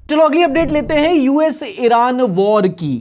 चलो अगली अपडेट लेते हैं यूएस ईरान वॉर की।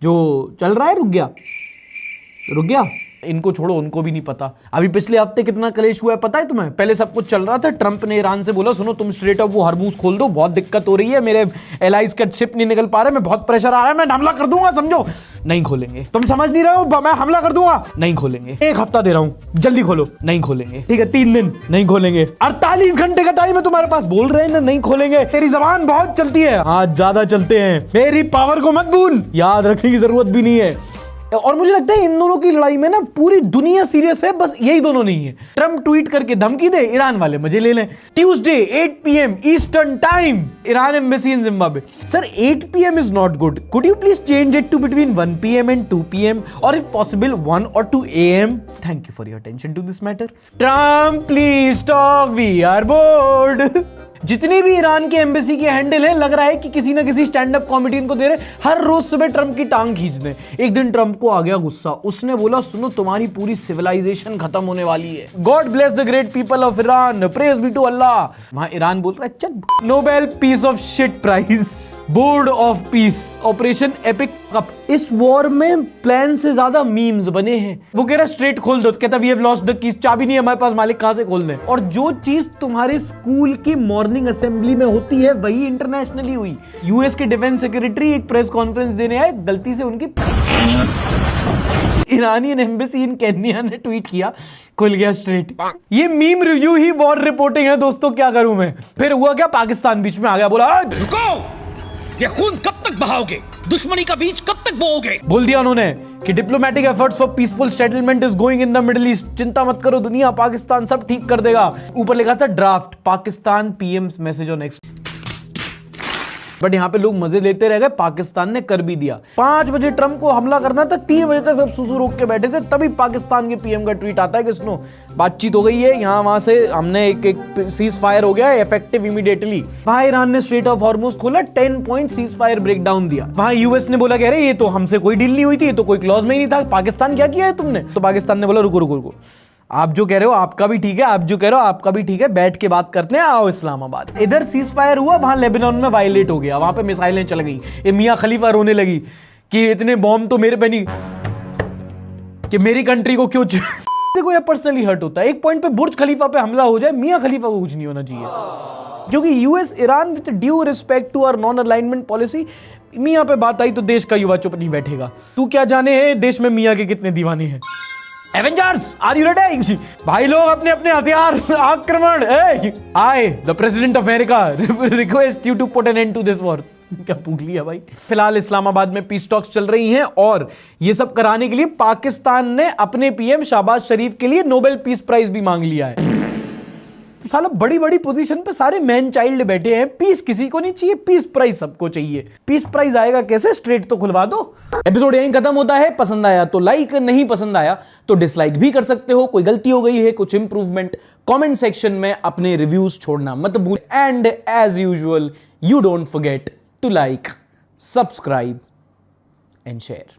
जो चल रहा है रुक गया, इनको छोड़ो, उनको भी नहीं पता। अभी पिछले हफ्ते कितना कलेश हुआ है पता है तुम्हें? पहले सब कुछ चल रहा था, ट्रंप ने ईरान से बोला सुनो तुम स्ट्रेट अप वो हरमूज खोल दो, बहुत दिक्कत हो रही है, मेरे एलाइज का शिप नहीं निकल पा रहे, मैं बहुत प्रेशर आ रहा है, मैं हमला कर दूंगा, समझो। नहीं खोलेंगे। तुम समझ नहीं रहे हो, मैं हमला कर दूंगा, नहीं खोलेंगे। एक हफ्ता दे रहा हूं, जल्दी खोलो, नहीं खोलेंगे। ठीक है 3 दिन, नहीं खोलेंगे। 48 घंटे का टाइम है तुम्हारे पास, बोल रहे हैं ना नहीं खोलेंगे। तेरी जबान बहुत चलती है, आज ज्यादा चलते हैं, मेरी पावर को मत भूल, याद रखने की जरूरत भी नहीं है। और मुझे लगता है इन दोनों की लड़ाई में ना पूरी दुनिया सीरियस है, बस यही दोनों नहीं है। ट्रंप ट्वीट करके धमकी दे, ईरान वाले मजे ले लें। Tuesday 8 PM eastern time, Iran embassy in Zimbabwe. Sir 8 PM is not good, could you please change it to between 1 PM and 2 PM और if possible 1 or 2 AM? Thank you for your attention to this matter. Trump please talk, we are bored. जितने भी Iran के embassy के handle है, लग रहा है कि किसी ना किसी स्टैंड अप कॉमेडी इनको दे रहे, हर रोज सुबह ट्रंप की टांग खींच दें। एक दिन ट्रंप को आ गया गुस्सा, उसने बोला सुनो तुम्हारी पूरी सिविलाइजेशन खत्म होने वाली है, god bless the great people of Iran, praise be to Allah. वहां ईरान बोल रहा है चल Nobel peace of shit prize, board of peace, operation epic cup. इस वॉर में प्लान से ज्यादा मीम्स बने हैं। वो कह रहा स्ट्रेट खोल दो, कहता we have lost the keys, चाबी नहीं है हमारे पास, मालिक कहां से खोल दें। और जो चीज तुम्हारे स्कूल की मॉर्निंग असेंबली में होती है वही इंटरनेशनली हुई। यूएस के डिफेंस सेक्रेटरी एक प्रेस कॉन्फ्रेंस देने आए, गलती से उनकी ईरानियन एम्बेसी इन केन्या ने ट्वीट किया, खुल गया स्ट्रेट। ये मीम रिव्यू ही वॉर रिपोर्टिंग है दोस्तों, क्या करूं मैं। फिर हुआ क्या, पाकिस्तान बीच में आ गया, बोला रुको, ये खून कब तक बहाओगे, दुश्मनी का बीज कब तक बोओगे। बोल दिया उन्होंने कि diplomatic efforts for peaceful settlement is going in the middle east, चिंता मत करो दुनिया, पाकिस्तान सब ठीक कर देगा। ऊपर लिखा था draft Pakistan PM's message on x. But यहां पे लोग मजे लेते रह गए, पाकिस्तान ने कर भी दिया। 5 बजे ट्रंप को हमला करना था, 3 बजे तक सब सुसु रोक के बैठे थे, तभी पाकिस्तान के पीएम का ट्वीट आता है कि सुनो बातचीत हो गई है, यहां वहां से हमने एक सीज फायर हो गया है इफेक्टिव इमीडिएटली। वहां ईरान ने स्ट्रेट ऑफ हॉर्मुज खोला, 10 पॉइंट सीज फायर ब्रेकडाउन दिया। वहां यूएस ने बोला कह रहे ये तो हमसे कोई डील नहीं हुई थी, ये तो कोई क्लॉज में ही नहीं था, पाकिस्तान क्या किया है तुमने। तो पाकिस्तान ने बोला रुको रुको रुको, आप जो कह रहे हो आपका भी ठीक है, आप जो कह रहे हो आपका भी ठीक है, बैठ के बात करते हैं, आओ इस्लामाबाद। इधर सीज फायर हुआ, वहां लेबनान में वायलेट हो गया, वहां पे मिसाइलें चल गई। ये मियां खलीफा रोने लगी कि इतने बॉम्ब तो मेरे पे नहीं, कि मेरी कंट्री को क्यों देखो ये पर्सनली हर्ट होता है। एक पॉइंट पे बुर्ज खलीफा पे हमला हो जाए, मियां खलीफा को कुछ नहीं होना चाहिए, क्योंकि US Iran with due respect to our non alignment policy, मियां पे बात आई तो देश का युवा चुप नहीं बैठेगा। तू क्या जाने हैं देश में मियां के कितने दीवाने हैं। Avengers are you ready? भाई लोग अपने अपने हथियार, आक्रमण। I the president of America request you to put an end to this war. क्या पूछ लिया भाई। फिलहाल इस्लामाबाद में पीस टॉक्स चल रही हैं और ये सब कराने के लिए पाकिस्तान ने अपने पीएम शहबाज शरीफ के लिए नोबेल पीस प्राइज भी मांग लिया है। साला बड़ी बड़ी पोजीशन पे सारे मैन चाइल्ड बैठे हैं, पीस किसी को नहीं चाहिए, पीस प्राइज सबको चाहिए। पीस प्राइज आएगा कैसे, स्ट्रेट तो खुलवा दो। एपिसोड यहीं खत्म होता है। पसंद आया तो लाइक, नहीं पसंद आया तो डिसलाइक भी कर सकते हो। कोई गलती हो गई है, कुछ इंप्रूवमेंट, कमेंट सेक्शन में अपने रिव्यूज छोड़ना मत भूल। And as usual you don't forget to like, subscribe and share.